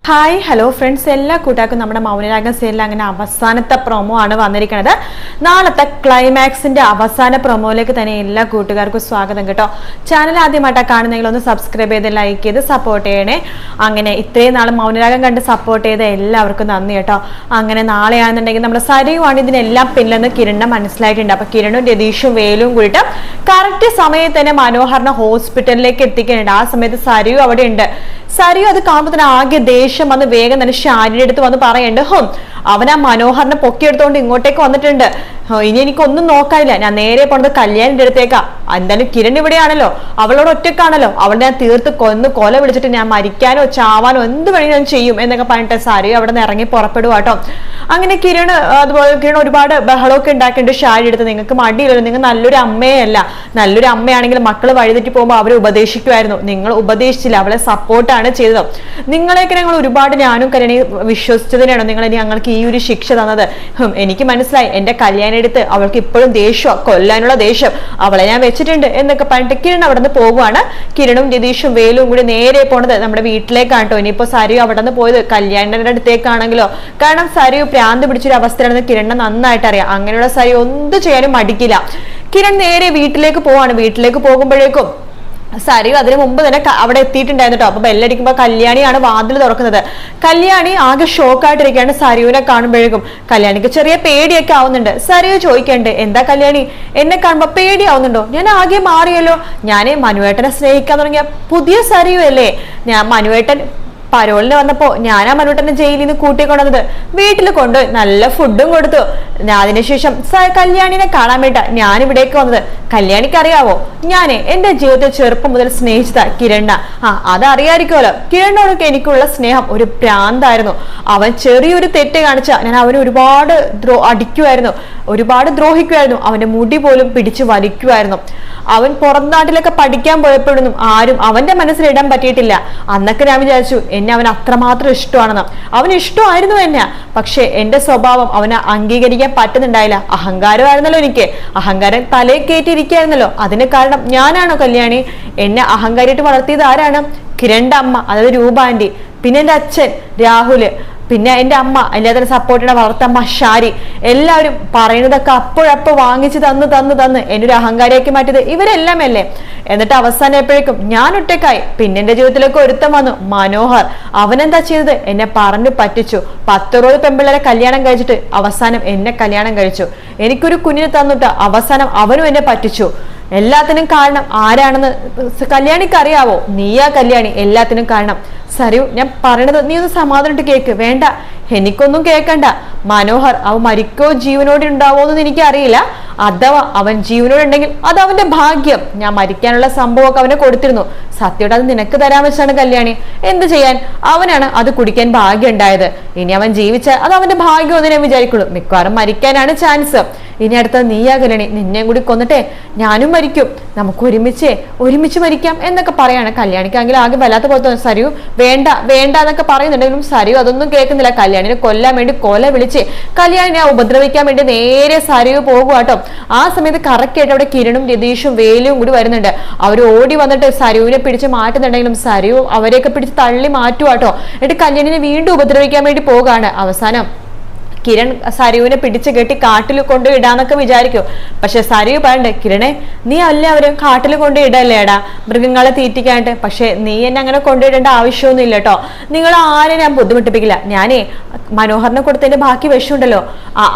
Hi hello friends, എല്ലാ കൂട്ടുകാർക്കും നമ്മുടെ മൗനരാഗം സീരിയൽ അങ്ങനെ അവസാനത്തെ പ്രൊമോ ആണ് വന്നിരിക്കുന്നത്. നാളത്തെ ക്ലൈമാക്സിന്റെ അവസാന പ്രൊമോയിലേക്ക് തന്നെ എല്ലാ കൂട്ടുകാർക്കും സ്വാഗതം കേട്ടോ. ചാനൽ ആദ്യമായിട്ടാണ് കാണുന്നെങ്കിൽ ഒന്ന് സബ്സ്ക്രൈബ് ചെയ്ത് ലൈക്ക് ചെയ്ത് സപ്പോർട്ട് ചെയ്യണേ. അങ്ങനെ ഇത്രയും നാൾ മൗനരാഗം കണ്ട് സപ്പോർട്ട് ചെയ്ത എല്ലാവർക്കും നന്ദി കേട്ടോ. അങ്ങനെ നാളെയാണെന്നുണ്ടെങ്കിൽ നമ്മുടെ സരിയുമാണ് ഇതിനെല്ലാം പിന്നിലെന്ന് കിരണിനെ മനസ്സിലായിട്ടുണ്ട്. അപ്പൊ കിരണും രതീഷും വേലും കൂടിയിട്ട് കറക്റ്റ് സമയത്ത് തന്നെ മനോഹറിനെ ഹോസ്പിറ്റലിലേക്ക് എത്തിക്കുന്നുണ്ട്. ആ സമയത്ത് സരിയു അവിടെ ഉണ്ട്. സരിയു അത് കാണുമ്പോൾ തന്നെ ആകെ ദേഷ്യം വന്ന് വേഗം തന്നെ ഷാരിയുടെ അടുത്ത് വന്ന് പറയണ്ട്, അവൻ ആ മനോഹറിനെ പൊക്കിയെടുത്തോണ്ട് ഇങ്ങോട്ടേക്ക് വന്നിട്ടുണ്ട്. ഇനി എനിക്കൊന്നും നോക്കാനില്ല, ഞാൻ നേരെ പോണത് കല്യാണിന്റെ അടുത്തേക്കാ. എന്തായാലും കിരൺ ഇവിടെയാണല്ലോ, അവളോട് ഒറ്റക്കാണല്ലോ, അവളെ ഞാൻ തീർത്ത് കൊല വിളിച്ചിട്ട് ഞാൻ മരിക്കാനോ ചാവാനോ എന്ത് വേണമെങ്കിലും ഞാൻ ചെയ്യും എന്നൊക്കെ പറഞ്ഞിട്ട് സരിയു അവിടെ നിന്ന് ഇറങ്ങി പുറപ്പെടുവാട്ടോ. അങ്ങനെ അതുപോലെ കിരൺ ഒരുപാട് ബഹളമൊക്കെ ഉണ്ടാക്കിയിട്ട് ഷാരി എടുത്ത്, നിങ്ങൾക്ക് മടിയില്ലല്ലോ, നിങ്ങൾ നല്ലൊരു അമ്മയല്ല, നല്ലൊരു അമ്മയാണെങ്കിൽ മക്കൾ വഴിതെറ്റി പോകുമ്പോൾ അവരെ ഉപദേശിക്കുമായിരുന്നു, നിങ്ങൾ ഉപദേശിച്ചില്ല, അവളെ സപ്പോർട്ടാണ് ചെയ്തത്. നിങ്ങളെയൊക്കെ ഞങ്ങൾ ഒരുപാട് ഞാനും കല്യാണി വിശ്വസിച്ചതിനാണോ നിങ്ങൾ ഞങ്ങൾക്ക് ഈ ഒരു ശിക്ഷ തന്നത്? എനിക്ക് മനസ്സിലായി, എന്റെ കല്യാണം എടുത്ത് അവൾക്ക് ഇപ്പോഴും ദേഷ്യം, കൊല്ലാനുള്ള ദേഷ്യം അവളെ ഞാൻ വെച്ചിട്ടുണ്ട് എന്നൊക്കെ പറഞ്ഞിട്ട് കിരൺ അവിടെ നിന്ന് പോകുവാണ്. കിരണും രതീഷും വേലും കൂടി നേരെ പോണത് നമ്മുടെ വീട്ടിലേക്കാണ് കേട്ടോ. ഇനിയിപ്പോ സരിയു അവിടെ നിന്ന് പോയത് കല്യാണിന്റെ അടുത്തേക്കാണെങ്കിലോ, കാരണം സരിയു പ്രാന്ത് പിടിച്ചൊരു അവസ്ഥയാണെന്ന് കിരണിനെ നന്നായിട്ട് അറിയാം. അങ്ങനെയുള്ള സരിയു ഒന്നും ചെയ്യാനും മടിക്കില്ല. കിരൺ നേരെ വീട്ടിലേക്ക് പോവാണ്. വീട്ടിലേക്ക് പോകുമ്പോഴേക്കും സരിയു അതിനു മുമ്പ് തന്നെ അവിടെ എത്തിയിട്ടുണ്ടായിരുന്നു കേട്ടോ. അപ്പൊ ബെല്ലടിക്കുമ്പോ കല്യാണിയാണ് വാതിൽ തുറക്കുന്നത്. കല്യാണി ആകെ ഷോക്കായിട്ടിരിക്കുകയാണ് സരിയുവിനെ കാണുമ്പോഴേക്കും. കല്യാണിക്ക് ചെറിയ പേടിയൊക്കെ ആവുന്നുണ്ട്. സരിയു ചോദിക്കണ്ട്, എന്താ കല്യാണി എന്നെ കാണുമ്പോ പേടിയാവുന്നുണ്ടോ? ഞാൻ ആകെ മാറിയല്ലോ, ഞാൻ മനുവേട്ടനെ സ്നേഹിക്കാൻ തുടങ്ങിയ പുതിയ സരിയു അല്ലേ? ഞാൻ മനുവേട്ടൻ പരോളിന് വന്നപ്പോ ഞാനാ മനുവേട്ടനെ ജയിലിൽ നിന്ന് കൂട്ടിക്കൊണ്ടത്, വീട്ടിൽ കൊണ്ടുപോയി നല്ല ഫുഡും കൊടുത്തു. അതിനുശേഷം കല്യാണിനെ കാണാൻ വേണ്ട ഞാൻ ഇവിടേക്ക് വന്നത്. കല്യാണിക്ക് അറിയാവോ, ഞാൻ എന്റെ ജീവിതത്തിൽ ചെറുപ്പം മുതൽ സ്നേഹിച്ചതാ കിരണ്ണ. അതറിയായിരിക്കുമല്ലോ, കിരണ്ണോടൊക്കെ എനിക്കുള്ള സ്നേഹം ഒരു പ്രാന്തായിരുന്നു. അവൻ ചെറിയൊരു തെറ്റ് കാണിച്ച ഞാൻ അവന് ഒരുപാട് അടിക്കുമായിരുന്നു, ഒരുപാട് ദ്രോഹിക്കുമായിരുന്നു. അവന്റെ മുടി പോലും പിടിച്ചു വലിക്കുമായിരുന്നു. അവൻ പുറം നാട്ടിലൊക്കെ പഠിക്കാൻ പോയപ്പോഴൊന്നും ആരും അവന്റെ മനസ്സിലിടാൻ പറ്റിയിട്ടില്ല. അന്നൊക്കെ ഞാൻ വിചാരിച്ചു എന്നെ അവൻ അത്രമാത്രം ഇഷ്ടമാണെന്ന്. അവന് ഇഷ്ടമായിരുന്നു എന്നെ, പക്ഷെ എന്റെ സ്വഭാവം അവന് അംഗീകരിക്കാൻ പറ്റുന്നുണ്ടായില്ല. അഹങ്കാരമായിരുന്നല്ലോ എനിക്ക്, അഹങ്കാരം തലയിൽ കയറ്റിയിരിക്കുകയായിരുന്നല്ലോ. അതിന് കാരണം ഞാനാണോ കല്യാണി? എന്നെ അഹങ്കാരിയായിട്ട് വളർത്തിയത് ആരാണ്? കിരണിന്റെ അമ്മ, അതായത് രൂപ ആന്റി, പിന്നെ എന്റെ അച്ഛൻ രാഹുല്, പിന്നെ എന്റെ അമ്മ, എല്ലാത്തിനും സപ്പോർട്ട് ചെയ്യുന്ന വളർത്തമ്മ ഷാരി. എല്ലാവരും പറയുന്നതൊക്കെ അപ്പോഴപ്പോൾ വാങ്ങിച്ച് തന്ന് എന്നെ ഒരു അഹങ്കാരിയാക്കി മാറ്റിയത് ഇവരെല്ലാം അല്ലേ? എന്നിട്ട് അവസാനപ്പോഴേക്കും ഞാൻ ഒറ്റക്കായി. പിന്നെ എന്റെ ജീവിതത്തിലേക്ക് ഒരുത്തം വന്നു, മനോഹർ. അവനെന്താ ചെയ്തത്? എന്നെ പറഞ്ഞു പറ്റിച്ചു. 10 പെമ്പിള്ളേരെ കല്യാണം കഴിച്ചിട്ട് അവസാനം എന്നെ കല്യാണം കഴിച്ചു. എനിക്കൊരു കുഞ്ഞിനെ തന്നിട്ട് അവസാനം അവനും എന്നെ പറ്റിച്ചു. എല്ലാത്തിനും കാരണം ആരാണെന്ന് കല്യാണിക്ക് അറിയാവോ? നീയാ കല്യാണി എല്ലാത്തിനും കാരണം. സരിയു, ഞാൻ പറയണത് നീ ഒന്ന് സമാധാനമായിട്ട് കേക്ക്. വേണ്ട, എനിക്കൊന്നും കേൾക്കണ്ട. മനോഹർ അവൻ മരിക്കോ ജീവനോടെ ഉണ്ടാവോന്ന് എനിക്ക് അറിയില്ല. അഥവാ അവൻ ജീവനോടെ ഉണ്ടെങ്കിൽ അത് അവന്റെ ഭാഗ്യം. ഞാൻ മരിക്കാനുള്ള സംഭവമൊക്കെ അവനെ കൊടുത്തിരുന്നു. സത്യമായിട്ട് അത് നിനക്ക് തരാൻ വെച്ചാണ് കല്യാണി. എന്ത് ചെയ്യാൻ, അവനാണ് അത് കുടിക്കാൻ ഭാഗ്യം ഉണ്ടായത്. ഇനി അവൻ ജീവിച്ചാൽ അത് അവന്റെ ഭാഗ്യം എന്ന് ഞാൻ വിചാരിക്കുള്ളൂ. മിക്കവാറും മരിക്കാനാണ് ചാൻസ്. ഇനി അടുത്ത നീയാ കല്യാണി, നിന്നെയും കൂടി കൊന്നിട്ടേ ഞാനും മരിക്കും, നമുക്ക് ഒരുമിച്ച് മരിക്കാം എന്നൊക്കെ പറയാണ്. കല്യാണിക്കാണെങ്കിൽ ആകെ വല്ലാത്ത പോലെ സരിയു വേണ്ട എന്നൊക്കെ പറയുന്നുണ്ടെങ്കിലും സരിയു അതൊന്നും കേൾക്കുന്നില്ല. കല്യാണിനെ കൊല്ലാൻ വേണ്ടി കൊല വിളിച്ച് കല്യാണിനെ ഉപദ്രവിക്കാൻ വേണ്ടി നേരെ സരിയു പോകുവാട്ടോ. ആ സമയത്ത് കറക്റ്റായിട്ട് അവിടെ കിരണും രതീഷും വേലും കൂടി വരുന്നുണ്ട്. അവർ ഓടി വന്നിട്ട് സരിയുവിനെ പിടിച്ച് മാറ്റുന്നുണ്ടെങ്കിലും സരിയു അവരെയൊക്കെ പിടിച്ച് തള്ളി മാറ്റുവാട്ടോ. എന്നിട്ട് കല്യാണിനെ വീണ്ടും ഉപദ്രവിക്കാൻ വേണ്ടി പോകാണ്. അവസാനം കിരൺ സരിയുവിനെ പിടിച്ചു കെട്ടി കാട്ടിൽ കൊണ്ടുപോയിടാന്നൊക്കെ വിചാരിക്കും. പക്ഷെ സരിയു പറയണ്ടേ, കിരണേ നീ അല്ലേ അവരെ കാട്ടിൽ കൊണ്ടുപോയിടല്ലേടാ മൃഗങ്ങളെ തീറ്റിക്കാനായിട്ട്. പക്ഷെ നീ എന്നെ അങ്ങനെ കൊണ്ടുപോയിടേണ്ട ആവശ്യമൊന്നും ഇല്ല കേട്ടോ. നിങ്ങൾ ആരെ ഞാൻ ബുദ്ധിമുട്ടിപ്പിക്കില്ല. ഞാനേ മനോഹറിനെ കൊടുത്തതിന്റെ ബാക്കി വിഷമുണ്ടല്ലോ,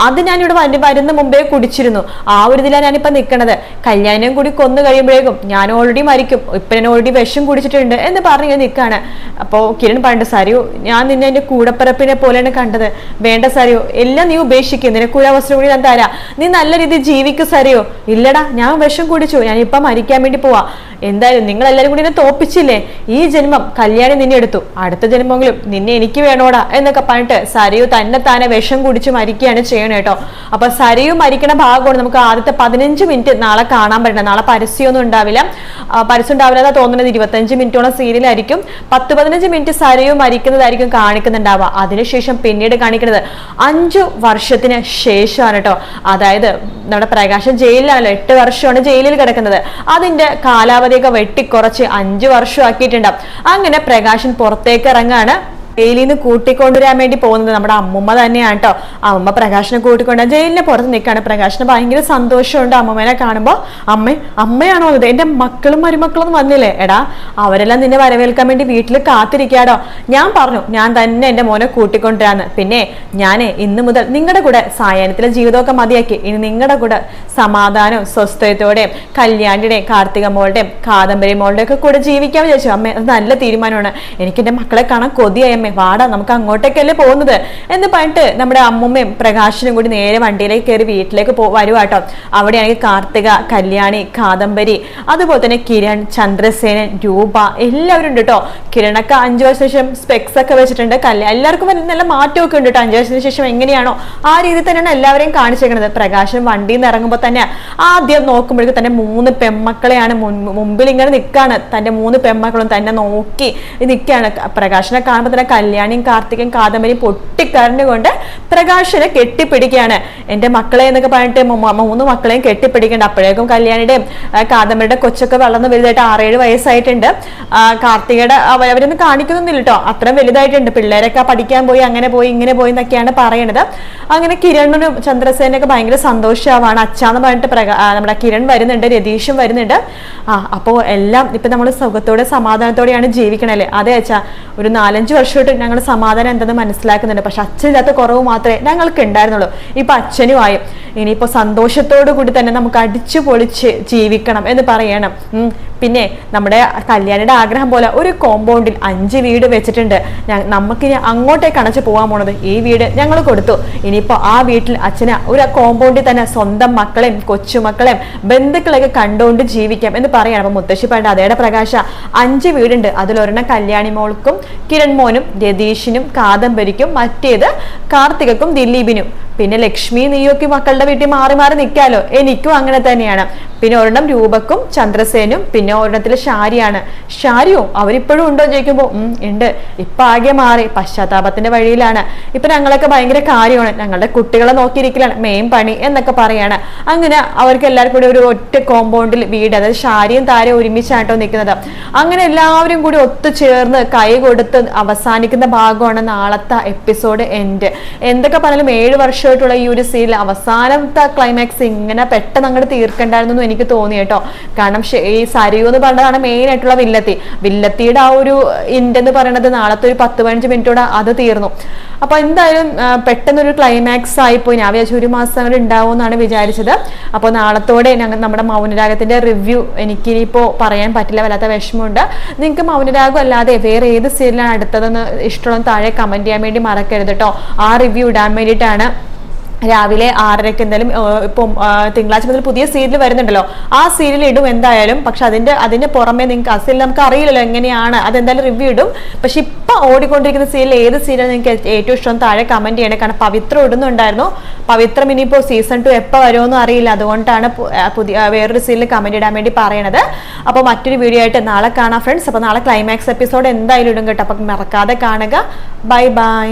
അത് ഞാനിവിടെ വരുന്ന മുമ്പേ കുടിച്ചിരുന്നു. ആ ഒരു ഇതിലാണ് ഞാനിപ്പോ നിൽക്കണത്. കല്യാണം കൂടി കൊന്നു കഴിയുമ്പോഴേക്കും ഞാൻ ഓൾറെഡി മരിക്കും. ഇപ്പൊ ഞാൻ ഓൾറെഡി വിഷം കുടിച്ചിട്ടുണ്ട് എന്ന് പറഞ്ഞ് നിൽക്കാണ്. അപ്പോ കിരൺ പറഞ്ഞ സരിയു, ഞാൻ നിന്നെ എന്റെ കൂടപ്പിറപ്പിനെ പോലെയാണ് കണ്ടത്. വേണ്ട സരിയു, എല്ലാം നീ ഉപേക്ഷിക്കും. നിനക്ക് ഒരു അവസരം കൂടി ഞാൻ തരാം, നീ നല്ല രീതിയിൽ ജീവിക്കും. സരിയോ, ഇല്ലടാ ഞാൻ വിഷം കുടിച്ചു, ഞാൻ ഇപ്പൊ മരിക്കാൻ വേണ്ടി പോവാ. എന്തായാലും നിങ്ങൾ എല്ലാരും കൂടി എന്നെ തോപ്പിച്ചില്ലേ, ഈ ജന്മം കല്യാണി നിന്നെ എടുത്തു, അടുത്ത ജന്മമെങ്കിലും നിന്നെ എനിക്ക് വേണോടാ എന്നൊക്കെ പറഞ്ഞിട്ട് സരിയു തന്നെ വിഷം കുടിച്ച് മരിക്കുകയാണ് ചെയ്യണം കേട്ടോ. അപ്പൊ സരിയു മരിക്കണ ഭാഗമാണ് നമുക്ക് ആദ്യത്തെ 15 മിനിറ്റ് നാളെ കാണാൻ പറ്റണം. നാളെ പരസ്യമൊന്നും ഉണ്ടാവില്ല, പരസ്യം ഉണ്ടാവില്ല തോന്നുന്നത്. 25 മിനിറ്റോളം സീരിയലായിരിക്കും. 10-15 മിനിറ്റ് സരിയു മരിക്കുന്നതായിരിക്കും കാണിക്കുന്നുണ്ടാവുക. അതിനുശേഷം പിന്നീട് കാണിക്കുന്നത് 5 വർഷത്തിന് ശേഷമാണ് കേട്ടോ. അതായത് നമ്മുടെ പ്രകാശൻ ജയിലിലാണല്ലോ, 8 വർഷമാണ് ജയിലിൽ കിടക്കുന്നത്. അതിന്റെ കാലാവധിയൊക്കെ വെട്ടിക്കുറച്ച് 5 വർഷം ആക്കിയിട്ടുണ്ടാവും. അങ്ങനെ പ്രകാശൻ പുറത്തേക്ക് ഇറങ്ങാണ്. ജയിലിൽ നിന്ന് കൂട്ടിക്കൊണ്ടുവരാൻ വേണ്ടി പോകുന്നത് നമ്മുടെ അമ്മുമ്മ തന്നെയാണ് കേട്ടോ. അമ്മ പ്രകാശനെ കൂട്ടിക്കൊണ്ടുവരാൻ ജയിലിന്റെ പുറത്ത് നിൽക്കാണ്. പ്രകാശന് ഭയങ്കര സന്തോഷമുണ്ട് അമ്മമ്മേനെ കാണുമ്പോൾ. അമ്മയാണോ വന്നത്? എന്റെ മക്കളും മരുമക്കളൊന്നും വന്നില്ലേ? എടാ, അവരെല്ലാം നിന്നെ വരവേൽക്കാൻ വേണ്ടി വീട്ടിൽ കാത്തിരിക്കാടോ. ഞാൻ പറഞ്ഞു ഞാൻ തന്നെ എന്റെ മോനെ കൂട്ടിക്കൊണ്ടുവരാന്ന്. പിന്നെ ഞാനേ ഇന്ന് മുതൽ നിങ്ങളുടെ കൂടെ സായാഹ്നത്തിലെ ജീവിതമൊക്കെ മതിയാക്കി ഇനി നിങ്ങളുടെ കൂടെ സമാധാനവും സ്വസ്ഥതയോടെയും കല്യാണിയുടെയും കാർത്തിക മോളുടെയും കാദംബരി മോളുടെ ഒക്കെ കൂടെ ജീവിക്കാൻ വിചാരിച്ചു. അമ്മ അത് നല്ല തീരുമാനമാണ്. എനിക്ക് എന്റെ മക്കളെ കാണാൻ കൊതിയായി അമ്മേ. വാടാ, നമുക്ക് അങ്ങോട്ടേക്കല്ലേ പോകുന്നത് എന്ന് പറഞ്ഞിട്ട് നമ്മുടെ അമ്മുമ്മയും പ്രകാശനും കൂടി നേരെ വണ്ടിയിലേക്ക് കയറി വീട്ടിലേക്ക് വരുവാട്ടോ. അവിടെയാണെങ്കിൽ കാർത്തിക, കല്യാണി, കാദംബരി, അതുപോലെ തന്നെ കിരൺ, ചന്ദ്രസേനൻ, രൂപ എല്ലാവരും ഉണ്ട് കേട്ടോ. കിരണൊക്കെ 5 വർഷത്തിന് ശേഷം സ്പെക്സ് ഒക്കെ വെച്ചിട്ടുണ്ട്. എല്ലാവർക്കും നല്ല മാറ്റമൊക്കെ ഉണ്ട് കേട്ടോ. 5 വർഷത്തിന് ശേഷം എങ്ങനെയാണോ ആ രീതിയിൽ തന്നെയാണ് എല്ലാവരെയും കാണിച്ചേക്കുന്നത്. പ്രകാശൻ വണ്ടിയിൽ നിന്ന് ഇറങ്ങുമ്പോൾ തന്നെ ആദ്യം നോക്കുമ്പോഴേക്കും തന്നെ 3 പെൺമക്കളെയാണ് മുമ്പിൽ ഇങ്ങനെ നിൽക്കാണ്. തന്റെ 3 പെൺമക്കളും തന്നെ നോക്കി നിൽക്കുകയാണ്. പ്രകാശനെ കാണുമ്പോൾ തന്നെ കല്യാണിയും കാർത്തികയും കാദംബരിയും പൊട്ടിക്കരഞ്ഞുകൊണ്ട് പ്രകാശനെ കെട്ടിപ്പിടിക്കുകയാണ്. എന്റെ മക്കളെ എന്നൊക്കെ പറഞ്ഞിട്ട് 3 മക്കളെയും കെട്ടിപ്പിടിക്കണ്ട. അപ്പോഴേക്കും കല്യാണിയുടെയും കാദംബരിയുടെ കൊച്ചൊക്കെ വളർന്ന് വലുതായിട്ട് 6-7 വയസ്സായിട്ടുണ്ട്. കാർത്തികയുടെ അവരൊന്നും കാണിക്കുന്നൊന്നുമില്ല കേട്ടോ. അത്രയും വലുതായിട്ടുണ്ട്. പിള്ളേരൊക്കെ പഠിക്കാൻ പോയി, അങ്ങനെ പോയി ഇങ്ങനെ പോയി എന്നൊക്കെയാണ് പറയണത്. അങ്ങനെ കിരണനും ചന്ദ്രസേനൊക്കെ ഭയങ്കര സന്തോഷമാവാണ്. അച്ഛാന്ന് പറഞ്ഞിട്ട് നമ്മുടെ കിരൺ വരുന്നുണ്ട്, രതീഷും വരുന്നുണ്ട്. അപ്പോൾ എല്ലാം ഇപ്പൊ നമ്മൾ സുഖത്തോടെ സമാധാനത്തോടെയാണ് ജീവിക്കണല്ലേ. അതെ അച്ഛാ, ഒരു 4-5 വർഷമായിട്ട് ഞങ്ങൾ സമാധാനം എന്തെന്ന് മനസ്സിലാക്കുന്നുണ്ട്. പക്ഷെ അച്ഛനില്ലാത്ത കുറവ് മാത്രമേ ഞങ്ങൾക്ക് ഉണ്ടായിരുന്നുള്ളൂ. ഇപ്പൊ അച്ഛനുമായി ഇനിയിപ്പോ സന്തോഷത്തോടു കൂടി തന്നെ നമുക്ക് അടിച്ചു പൊളിച്ച് ജീവിക്കണം എന്ന് പറയണം. പിന്നെ നമ്മുടെ കല്യാണിയുടെ ആഗ്രഹം പോലെ ഒരു കോമ്പൗണ്ടിൽ 5 വീട് വെച്ചിട്ടുണ്ട്. നമുക്കിനി അങ്ങോട്ടേക്ക് അണച്ച് പോകാൻ പോണത്. ഈ വീട് ഞങ്ങൾ കൊടുത്തു. ഇനിയിപ്പോ ആ വീട്ടിൽ അച്ഛന് ഒരു കോമ്പൗണ്ടിൽ തന്നെ സ്വന്തം മക്കളെയും കൊച്ചുമക്കളെയും ബന്ധുക്കളെയൊക്കെ കണ്ടുകൊണ്ട് ജീവിക്കാം എന്ന് പറയാണ്. അപ്പൊ മുത്തശ്ശി പണ്ട് അതേടെ പ്രകാശ 5 വീടുണ്ട്. അതിലൊരെണ്ണം കല്യാണി മോൾക്കും കിരൺ മോനും രതീഷിനും കാദംബരിക്കും, മറ്റേത് കാർത്തികക്കും ദിലീപിനും. പിന്നെ ലക്ഷ്മി നീയൊക്കെ മക്കളുടെ വീട്ടിൽ മാറി മാറി നിൽക്കാലോ. എനിക്കും അങ്ങനെ തന്നെയാണ്. പിന്നെ ഒരെണ്ണം രൂപക്കും ചന്ദ്രസേനും, പിന്നെ ഒരെണ്ണത്തില് ഷാരിയാണ്. ഷാരിയോ അവരിപ്പോഴും ഉണ്ടോ ചോദിക്കുമ്പോ ഉണ്ട്. ഇപ്പൊ ആകെ മാറി, പശ്ചാത്താപത്തിന്റെ വഴിയിലാണ്. ഇപ്പൊ ഞങ്ങളൊക്കെ ഭയങ്കര കാര്യമാണ്, ഞങ്ങളുടെ കുട്ടികളെ നോക്കിയിരിക്കലാണ് മെയിൻ പണി എന്നൊക്കെ പറയാണ്. അങ്ങനെ അവർക്ക് എല്ലാവർക്കും കൂടി ഒരു ഒറ്റ കോമ്പൗണ്ടിൽ വീട്, അതായത് ഷാരിയും താരയും ഒരുമിച്ചാട്ടോ നിൽക്കുന്നത്. അങ്ങനെ എല്ലാവരും കൂടി ഒത്തുചേർന്ന് കൈ കൊടുത്ത് അവസാനിക്കുന്ന ഭാഗമാണ് നാളത്തെ എപ്പിസോഡ് എൻഡ്. എന്തൊക്കെ പറഞ്ഞാലും 7 വർഷമായിട്ടുള്ള ഈ ഒരു സീരിയൽ അവസാനത്തെ ക്ലൈമാക്സ് ഇങ്ങനെ പെട്ടെന്ന് അങ്ങോട്ട് തീർക്കണ്ടായിരുന്നു എനിക്ക് തോന്നി കേട്ടോ. കാരണം ഈ സരിയു എന്ന് പറഞ്ഞതാണ് മെയിൻ ആയിട്ടുള്ള വില്ലത്തിയുടെ ആ ഒരു ഇൻഡ് എന്ന് പറയുന്നത് നാളത്തെ ഒരു 10-15 മിനിറ്റോടെ അത് തീർന്നു. അപ്പൊ എന്തായാലും പെട്ടെന്നൊരു ക്ലൈമാക്സ് ആയിപ്പോയി. ഞാൻ വിചാരിച്ചു 1 മാസം അങ്ങനെ ഉണ്ടാവും എന്നാണ് വിചാരിച്ചത്. അപ്പൊ നാളത്തോടെ നമ്മുടെ മൗനരാഗത്തിന്റെ റിവ്യൂ എനിക്കിനിപ്പോ പറയാൻ പറ്റില്ല, വല്ലാത്ത വിഷമമുണ്ട്. നിങ്ങൾക്ക് മൗനരാഗം അല്ലാതെ വേറെ ഏത് സീരിയലാണ് അടുത്തതെന്ന് ഇഷ്ടമുള്ള താഴെ കമന്റ് ചെയ്യാൻ വേണ്ടി മറക്കരുത് കേട്ടോ. ആ റിവ്യൂ ഇടാൻ വേണ്ടിയിട്ടാണ് രാവിലെ 6:30 എന്തായാലും ഇപ്പം തിങ്കളാഴ്ച മുതൽ പുതിയ സീരിയൽ വരുന്നുണ്ടല്ലോ, ആ സീരിയൽ ഇടും എന്തായാലും. പക്ഷെ അതിന്റെ പുറമെ നിങ്ങൾക്ക് ആ സീരിയൽ നമുക്ക് അറിയില്ലല്ലോ എങ്ങനെയാണ്, അതെന്തായാലും റിവ്യൂ ഇടും. പക്ഷെ ഇപ്പൊ ഓടിക്കൊണ്ടിരിക്കുന്ന സീരിയൽ ഏത് സീരിയൽ നിങ്ങൾക്ക് ഏറ്റവും ഇഷ്ടം താഴെ കമന്റ് ചെയ്യണേ. കാരണം പവിത്രം ഇടുന്നുണ്ടായിരുന്നു. പവിത്രം ഇനിയിപ്പോ സീസൺ 2 എപ്പോൾ വരുമെന്നും അറിയില്ല. അതുകൊണ്ടാണ് വേറൊരു സീരിയൽ കമന്റ് ഇടാൻ വേണ്ടി പറയണത്. അപ്പോൾ മറ്റൊരു വീഡിയോ ആയിട്ട് നാളെ കാണാം ഫ്രണ്ട്സ്. അപ്പോൾ നാളെ ക്ലൈമാക്സ് എപ്പിസോഡ് എന്തായാലും ഇടും കേട്ടോ. അപ്പം മറക്കാതെ കാണുക. Bye bye.